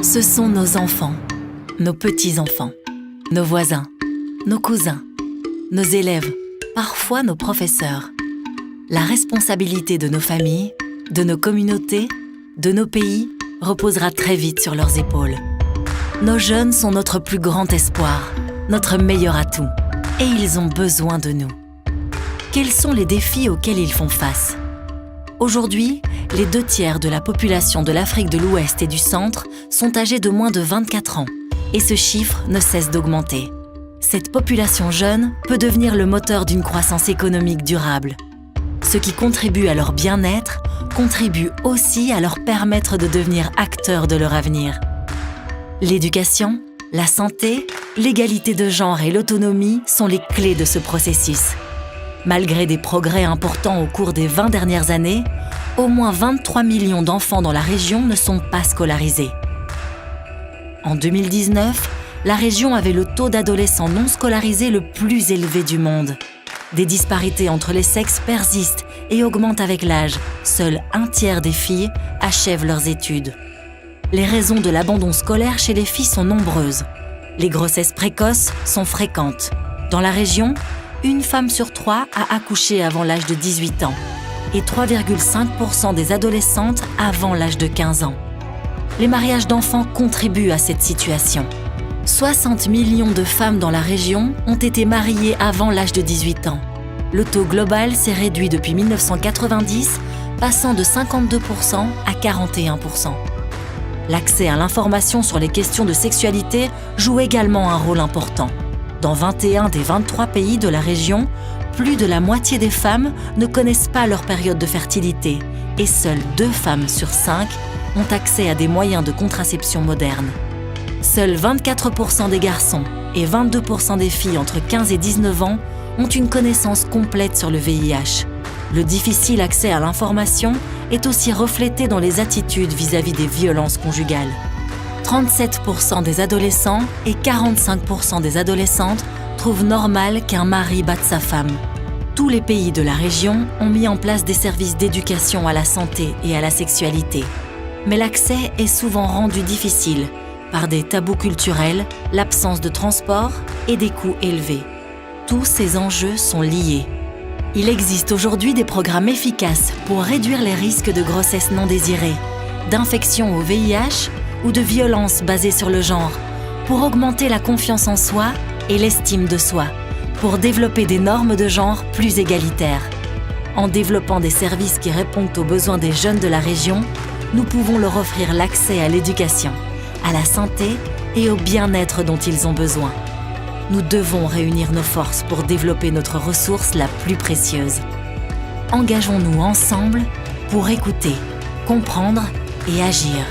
Ce sont nos enfants, nos petits-enfants, nos voisins, nos cousins, nos élèves, parfois nos professeurs. La responsabilité de nos familles, de nos communautés, de nos pays reposera très vite sur leurs épaules. Nos jeunes sont notre plus grand espoir, notre meilleur atout, et ils ont besoin de nous. Quels sont les défis auxquels ils font face ? Aujourd'hui, les 2/3 de la population de l'Afrique de l'Ouest et du Centre sont âgés de moins de 24 ans, et ce chiffre ne cesse d'augmenter. Cette population jeune peut devenir le moteur d'une croissance économique durable. Ce qui contribue à leur bien-être contribue aussi à leur permettre de devenir acteurs de leur avenir. L'éducation, la santé, l'égalité de genre et l'autonomie sont les clés de ce processus. Malgré des progrès importants au cours des 20 dernières années, au moins 23 millions d'enfants dans la région ne sont pas scolarisés. En 2019, la région avait le taux d'adolescents non scolarisés le plus élevé du monde. Des disparités entre les sexes persistent et augmentent avec l'âge. Seul 1/3 des filles achèvent leurs études. Les raisons de l'abandon scolaire chez les filles sont nombreuses. Les grossesses précoces sont fréquentes. Dans la région, 1 femme sur 3 a accouché avant l'âge de 18 ans et 3,5% des adolescentes avant l'âge de 15 ans. Les mariages d'enfants contribuent à cette situation. 60 millions de femmes dans la région ont été mariées avant l'âge de 18 ans. Le taux global s'est réduit depuis 1990, passant de 52% à 41%. L'accès à l'information sur les questions de sexualité joue également un rôle important. Dans 21 des 23 pays de la région, plus de la moitié des femmes ne connaissent pas leur période de fertilité et seules 2 femmes sur 5 ont accès à des moyens de contraception modernes. Seuls 24% des garçons et 22% des filles entre 15 et 19 ans ont une connaissance complète sur le VIH. Le difficile accès à l'information est aussi reflété dans les attitudes vis-à-vis des violences conjugales. 37% des adolescents et 45% des adolescentes trouvent normal qu'un mari batte sa femme. Tous les pays de la région ont mis en place des services d'éducation à la santé et à la sexualité. Mais l'accès est souvent rendu difficile par des tabous culturels, l'absence de transport et des coûts élevés. Tous ces enjeux sont liés. Il existe aujourd'hui des programmes efficaces pour réduire les risques de grossesse non désirée, d'infection au VIH ou de violences basées sur le genre, pour augmenter la confiance en soi et l'estime de soi, pour développer des normes de genre plus égalitaires. En développant des services qui répondent aux besoins des jeunes de la région, nous pouvons leur offrir l'accès à l'éducation, à la santé et au bien-être dont ils ont besoin. Nous devons réunir nos forces pour développer notre ressource la plus précieuse. Engageons-nous ensemble pour écouter, comprendre et agir.